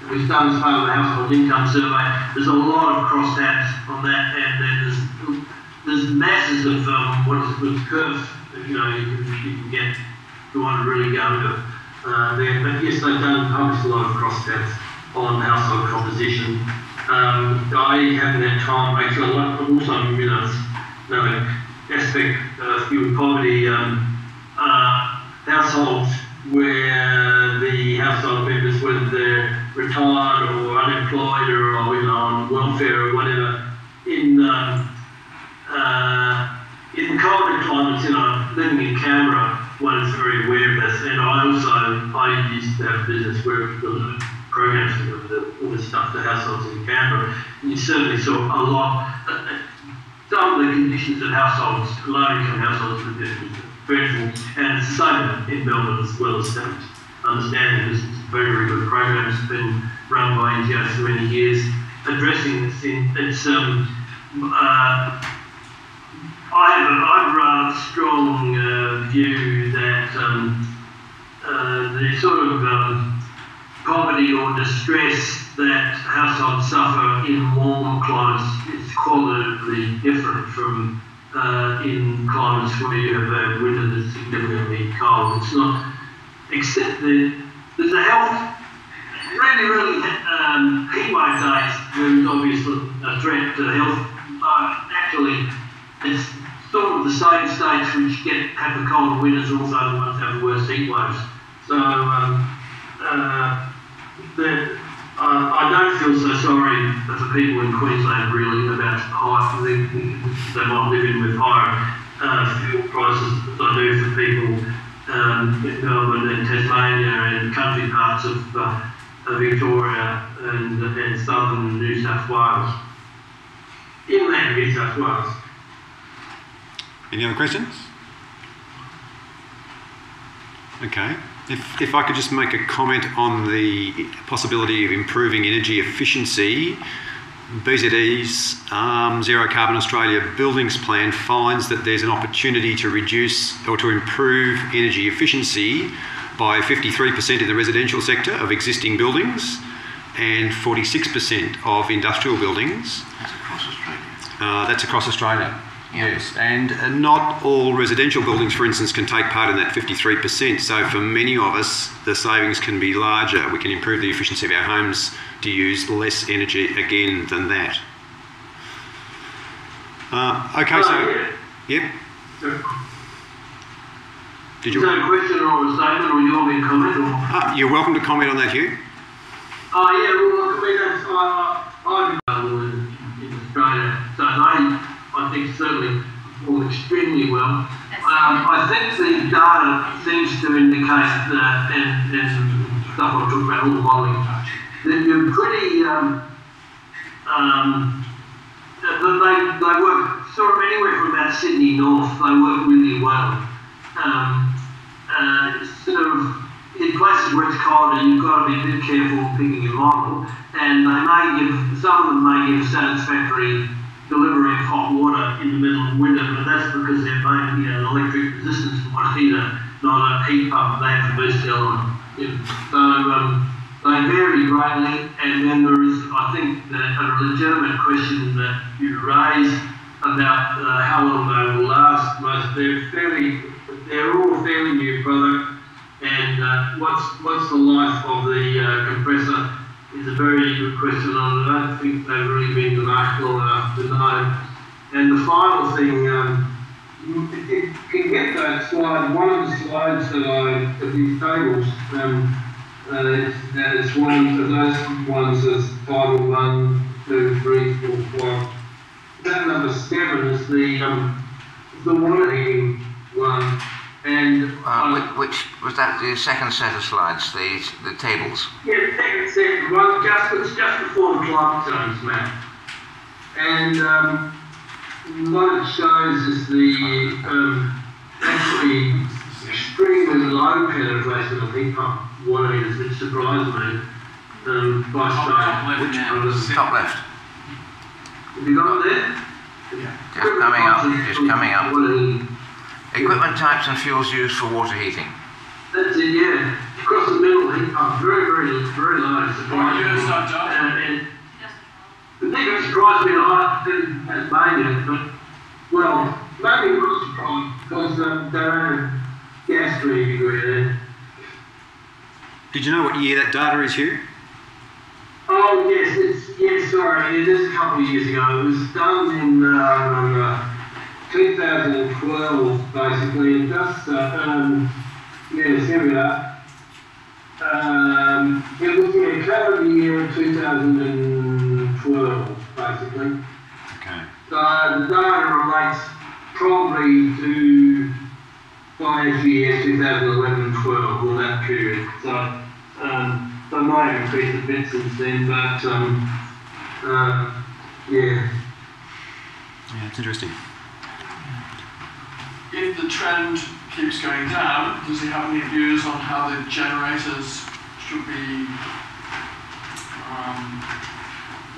was done as part of the household income survey, there's a lot of crosstabs on that, and then there's masses of curves that you can get if you want to really go into there. But yes, they've published a lot of crosstabs on household composition. I haven't had time, actually. I've also aspect fuel poverty, households where the household members, whether they're retired or unemployed or on welfare or whatever, in colder climates, living in Canberra, one is very aware of this. And I used to have a business where there was programs all this stuff to households in Canberra. And you certainly saw a lot. Some of the conditions that households, low-income households, were dreadful, and it's the same in Melbourne as well as understanding this. It's a very, very good program. It's been run by NGOs for many years, addressing this. I have a rather strong view that the sort of poverty or distress that households suffer in warm climates is qualitatively different from in climates where you have a winter that's significantly cold. It's not, except that there's a really heat wave days. There's obviously a threat to health. Actually, it's sort of the same states which have the colder winters also the ones that have the worst heat waves. So I don't feel so sorry for people in Queensland really about they might live in with higher fuel prices as I do for people in Melbourne and Tasmania and country parts of Victoria and southern New South Wales. Inland New South Wales. Any other questions? Okay. If I could just make a comment on the possibility of improving energy efficiency, BZE's Zero Carbon Australia Buildings Plan finds that there's an opportunity to reduce or to improve energy efficiency by 53% in the residential sector of existing buildings and 46% of industrial buildings. That's across Australia. That's across Australia. Yeah. Yes, and not all residential buildings, for instance, can take part in that 53%. So for many of us, the savings can be larger. We can improve the efficiency of our homes to use less energy again than that. Okay, so, yep. Did you? Is that a question or a statement, or you want me to comment? Or? You're welcome to comment on that, Hugh. Oh yeah, well, I mean, I'm in Australia, so I think certainly perform extremely well. I think the data seems to indicate that, and stuff I'll talk about, all the modelling, that you're pretty, they work sort of anywhere from about Sydney north, they work really well. Sort of in places where it's colder, you've got to be a bit careful picking your model, and some of them may give satisfactory delivery of hot water in the middle of winter, but that's because they're mainly an electric resistance to one heater, not a heat pump. They have to boost the element. So they vary greatly, and then there is, I think, a legitimate question that you raise about how long they will last. They're all fairly new product, and what's the life of the compressor? Is a very good question. I don't think they've really been in the market long enough to know. And the final thing, you can get that slide, one of the slides of these tables, it's one of those ones that's titled 1, 2, 3, 4, 5. That number 7 is the water heating one. And which was that? The second set of slides, the tables. Yeah, the second set. One it's just before the climate zones map, and what it shows is the actually extremely low penetration of heat pump water heaters, which surprised me. By state. Top left. Have you got it there? Yeah. Just coming up. Equipment types and fuels used for water heating. That's it, yeah. Across the middle, heat pump, very, very, very low. And the thing that surprised me, I didn't made it, but, well, maybe it was surprised because they don't have gas for any degree there. Did you know what year that data is, Hugh? Oh, yes, sorry, it is a couple of years ago. It was done in 2012, basically, and just, yes, here we are. It was the calendar year 2012, basically. Okay. So the data relates probably to financial year 2011 and 12, or that period. So they may have increased a bit since then, but yeah. Yeah, it's interesting. If the trend keeps going down, does he have any views on how the generators should be,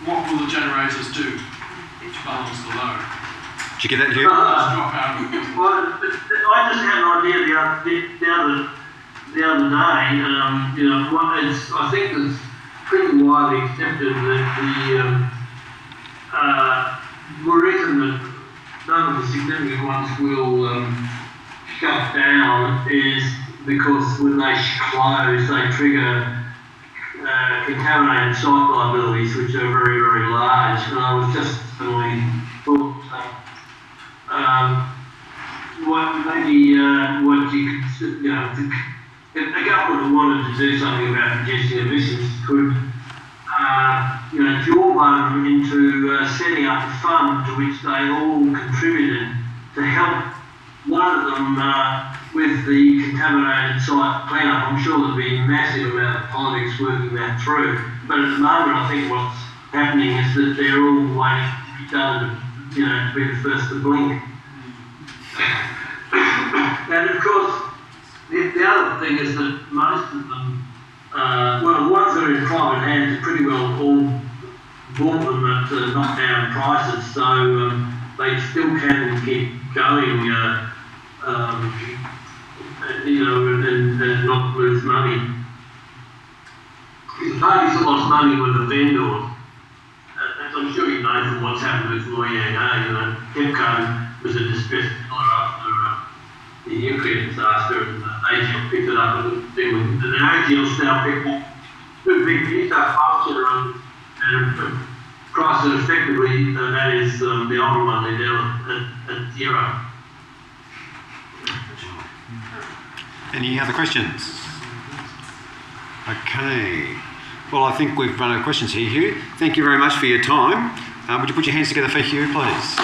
what will the generators do to balance the load? Did you get that, Hugh? Just drop out. Well, I just had an idea the other day. You know, I think it's pretty widely accepted that the reason that none of the significant ones will shut down is because when they close, they trigger contaminated site liabilities, which are very, very large. And I was just suddenly thought, what you could, you know, if the government wanted to do something about reducing emissions, could, you know, draw them into setting up a fund to which they all contributed to help one of them with the contaminated site cleanup. I'm sure there'd be a massive amount of politics working that through, but at the moment I think what's happening is that they're all waiting to be done, you know, to be the first to blink. And of course, the other thing is that most of them, well, the ones that are in private hands are pretty well all bought them at knockdown prices, so they still can keep going, you know, and not lose money. The parties that lost money were the vendors. As I'm sure you know from what's happened with Loyang, you know, Kepco was a distressed seller after the nuclear disaster, and AGL picked it up, and AGL's now picked up two big New South Wales and priced it effectively, and that is the older one, they're now at zero. Any other questions? Okay. Well, I think we've run out of questions here, Hugh. Thank you very much for your time. Would you put your hands together for Hugh, please?